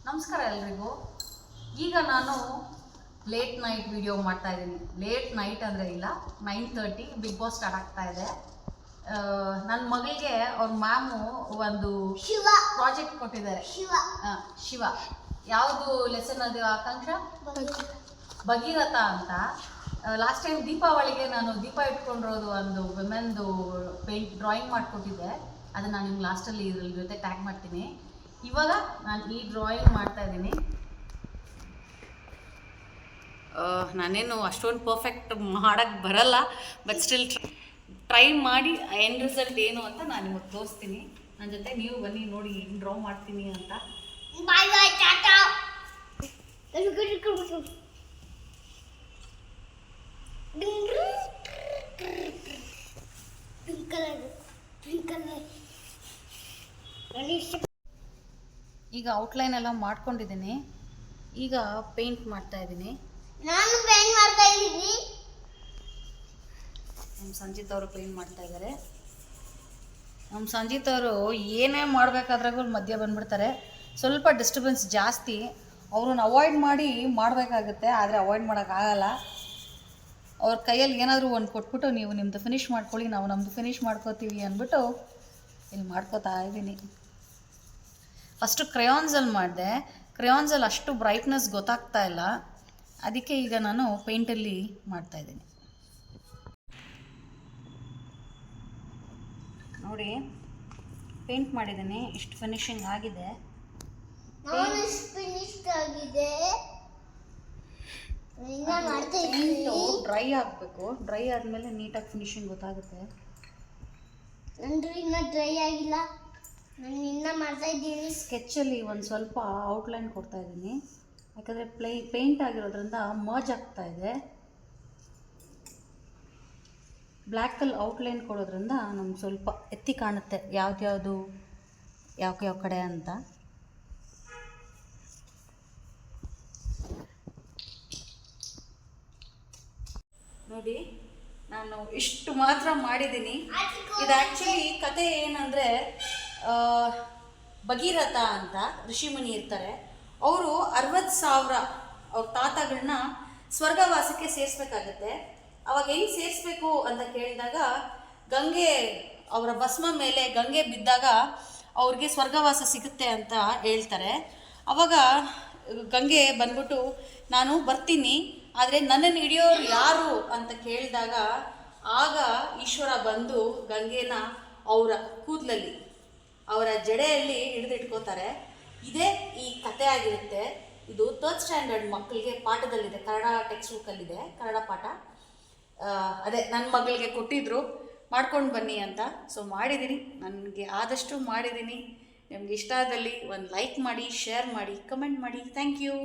ನಮಸ್ಕಾರ ಎಲ್ರಿಗೂ. ಈಗ ನಾನು ಲೇಟ್ ನೈಟ್ ವಿಡಿಯೋ ಮಾಡ್ತಾ ಇದ್ದೀನಿ. ಲೇಟ್ ನೈಟ್ ಅಂದರೆ ಇಲ್ಲ, 9:30 ಬಿಗ್ ಬಾಸ್ ಸ್ಟಾರ್ಟ್ ಆಗ್ತಾ ಇದೆ. ನನ್ನ ಮಗಳಿಗೆ ಅವ್ರ ಮ್ಯಾಮು ಒಂದು ಪ್ರಾಜೆಕ್ಟ್ ಕೊಟ್ಟಿದ್ದಾರೆ. ಶಿವ ಯಾವುದು ಲೆಸನ್ ಅದು ಆಕಾಂಕ್ಷ? ಭಗೀರಥ ಅಂತ. ಲಾಸ್ಟ್ ಟೈಮ್ ದೀಪಾವಳಿಗೆ ನಾನು ದೀಪ ಇಟ್ಕೊಂಡಿರೋದು ಒಂದು ವಿಮೆನ್ದು ಪೇಂಟ್ ಡ್ರಾಯಿಂಗ್ ಮಾಡಿಕೊಟ್ಟಿದ್ದೆ. ಅದನ್ನು ನಾನು ನಿಮ್ಗೆ ಲಾಸ್ಟಲ್ಲಿ ಇದ್ರ ಜೊತೆ ಟ್ಯಾಗ್ ಮಾಡ್ತೀನಿ. ಇವಾಗ ನಾನು ಈ ಡ್ರಾಯಿಂಗ್ ಮಾಡ್ತಾ ಇದ್ದೀನಿ. ನಾನೇನು ಅಷ್ಟೊಂದು ಪರ್ಫೆಕ್ಟ್ ಮಾಡೋಕ್ಕೆ ಬರಲ್ಲ, ಬಟ್ ಸ್ಟಿಲ್ ಟ್ರೈ ಮಾಡಿ ಎಂಡ್ ರಿಸಲ್ಟ್ ಏನು ಅಂತ ನಾನು ನಿಮಗೆ ತೋರಿಸ್ತೀನಿ. ನನ್ನ ಜೊತೆ ನೀವು ಬನ್ನಿ, ನೋಡಿ ಹೆಂಗೆ ಡ್ರಾ ಮಾಡ್ತೀನಿ ಅಂತ. ಬಾಯ್ ಬಾಯ್, ಟಾಟಾ. ಈಗ ಔಟ್ಲೈನ್ ಎಲ್ಲ ಮಾಡ್ಕೊಂಡಿದ್ದೀನಿ. ಈಗ ಪೇಂಟ್ ಮಾಡ್ತಾ ಇದ್ದೀನಿ. ನಾನು ಪೇಂಟ್ ಮಾಡ್ತಾ ಇದ್ದೀನಿ. ನಮ್ಮ ಸಂಜಿತ್ ಅವರು ಪೇಂಟ್ ಮಾಡ್ತಾ ಇದ್ದಾರೆ. ನಮ್ಮ ಸಂಜಿತ್ ಅವರು ಏನೇ ಮಾಡಬೇಕಾದ್ರಾಗೂ ಮಧ್ಯೆ ಬಂದ್ಬಿಡ್ತಾರೆ. ಸ್ವಲ್ಪ ಡಿಸ್ಟರ್ಬೆನ್ಸ್ ಜಾಸ್ತಿ. ಅವ್ರನ್ನ ಅವಾಯ್ಡ್ ಮಾಡಿ ಮಾಡಬೇಕಾಗುತ್ತೆ, ಆದರೆ ಅವಾಯ್ಡ್ ಮಾಡೋಕ್ಕಾಗಲ್ಲ. ಅವ್ರ ಕೈಯಲ್ಲಿ ಏನಾದರೂ ಒಂದು ಕೊಟ್ಬಿಟ್ಟು ನೀವು ನಿಮ್ಮದು ಫಿನಿಷ್ ಮಾಡ್ಕೊಳ್ಳಿ, ನಾವು ನಮ್ಮದು ಫಿನಿಷ್ ಮಾಡ್ಕೋತೀವಿ ಅಂದ್ಬಿಟ್ಟು ಇಲ್ಲಿ ಮಾಡ್ಕೋತಾ ಇದ್ದೀನಿ. ಫಸ್ಟು ಕ್ರಯಾನ್ಸಲ್ಲಿ ಮಾಡಿದೆ. ಕ್ರಯಾನ್ಸಲ್ಲಿ ಅಷ್ಟು ಬ್ರೈಟ್ನೆಸ್ ಗೊತ್ತಾಗ್ತಾ ಇಲ್ಲ, ಅದಕ್ಕೆ ಈಗ ನಾನು ಪೇಂಟಲ್ಲಿ ಮಾಡ್ತಾಯಿದ್ದೀನಿ. ನೋಡಿ, ಪೇಂಟ್ ಮಾಡಿದ್ದೀನಿ, ಇಷ್ಟು ಫಿನಿಶಿಂಗ್ ಆಗಿದೆ. ಪೇಂಟು ಡ್ರೈ ಆಗಬೇಕು. ಡ್ರೈ ಆದಮೇಲೆ ನೀಟಾಗಿ ಫಿನಿಶಿಂಗ್ ಗೊತ್ತಾಗುತ್ತೆ. ನಂದು ಇನ್ನೂ ಡ್ರೈ ಆಗಿಲ್ಲ, ನಾನು ಇನ್ನೂ ಮಾಡ್ತಾ ಇದ್ದೀನಿ. ಸ್ಕೆಚ್ಚಲ್ಲಿ ಒಂದು ಸ್ವಲ್ಪ ಔಟ್ಲೈನ್ ಕೊಡ್ತಾ ಇದ್ದೀನಿ, ಯಾಕಂದರೆ ಪೇಂಟ್ ಆಗಿರೋದ್ರಿಂದ ಮರ್ಜ್ ಆಗ್ತಾ ಇದೆ. ಬ್ಲ್ಯಾಕಲ್ಲಿ ಔಟ್ಲೈನ್ ಕೊಡೋದ್ರಿಂದ ನಮ್ಗೆ ಸ್ವಲ್ಪ ಎತ್ತಿ ಕಾಣುತ್ತೆ ಯಾವ್ದ್ಯಾವುದು ಯಾವ ಕಡೆ ಅಂತ. ನೋಡಿ, ನಾನು ಇಷ್ಟು ಮಾತ್ರ ಮಾಡಿದ್ದೀನಿ. ಇದು ಆ್ಯಕ್ಚುಲಿ ಕತೆ ಏನಂದರೆ, ಭಗೀರಥ ಅಂತ ಋಷಿಮುನಿ ಇರ್ತಾರೆ. ಅವರು 60,000 ಅವ್ರ ತಾತಗಳನ್ನ ಸ್ವರ್ಗವಾಸಕ್ಕೆ ಸೇರಿಸ್ಬೇಕಾಗತ್ತೆ. ಅವಾಗ ಹೆಂಗೆ ಸೇರಿಸ್ಬೇಕು ಅಂತ ಕೇಳಿದಾಗ, ಗಂಗೆ ಅವರ ಭಸ್ಮ ಮೇಲೆ ಗಂಗೆ ಬಿದ್ದಾಗ ಅವ್ರಿಗೆ ಸ್ವರ್ಗವಾಸ ಸಿಗುತ್ತೆ ಅಂತ ಹೇಳ್ತಾರೆ. ಅವಾಗ ಗಂಗೆ ಬಂದ್ಬಿಟ್ಟು ನಾನು ಬರ್ತೀನಿ, ಆದರೆ ನನ್ನನ್ನು ಹಿಡಿಯೋರು ಯಾರು ಅಂತ ಕೇಳಿದಾಗ ಆಗ ಈಶ್ವರ ಬಂದು ಗಂಗೆನ ಅವರ ಕೂದಲಲ್ಲಿ, ಅವರ ಜಡೆಯಲ್ಲಿ ಹಿಡಿದಿಟ್ಕೋತಾರೆ. ಇದೇ ಈ ಕತೆ ಆಗಿರುತ್ತೆ. ಇದು 3rd ಸ್ಟ್ಯಾಂಡರ್ಡ್ ಮಕ್ಕಳಿಗೆ ಪಾಠದಲ್ಲಿದೆ, ಕನ್ನಡ ಟೆಕ್ಸ್ಟ್ ಬುಕ್ಕಲ್ಲಿದೆ, ಕನ್ನಡ ಪಾಠ. ಅದೇ ನನ್ನ ಮಗಳಿಗೆ ಕೊಟ್ಟಿದ್ದರು ಮಾಡ್ಕೊಂಡು ಬನ್ನಿ ಅಂತ. ಸೊ ಮಾಡಿದ್ದೀನಿ, ನನಗೆ ಆದಷ್ಟು ಮಾಡಿದ್ದೀನಿ. ನಿಮ್ಗೆ ಇಷ್ಟ ಆದಲ್ಲಿ ಒಂದು ಲೈಕ್ ಮಾಡಿ, ಶೇರ್ ಮಾಡಿ, ಕಮೆಂಟ್ ಮಾಡಿ. Thank you.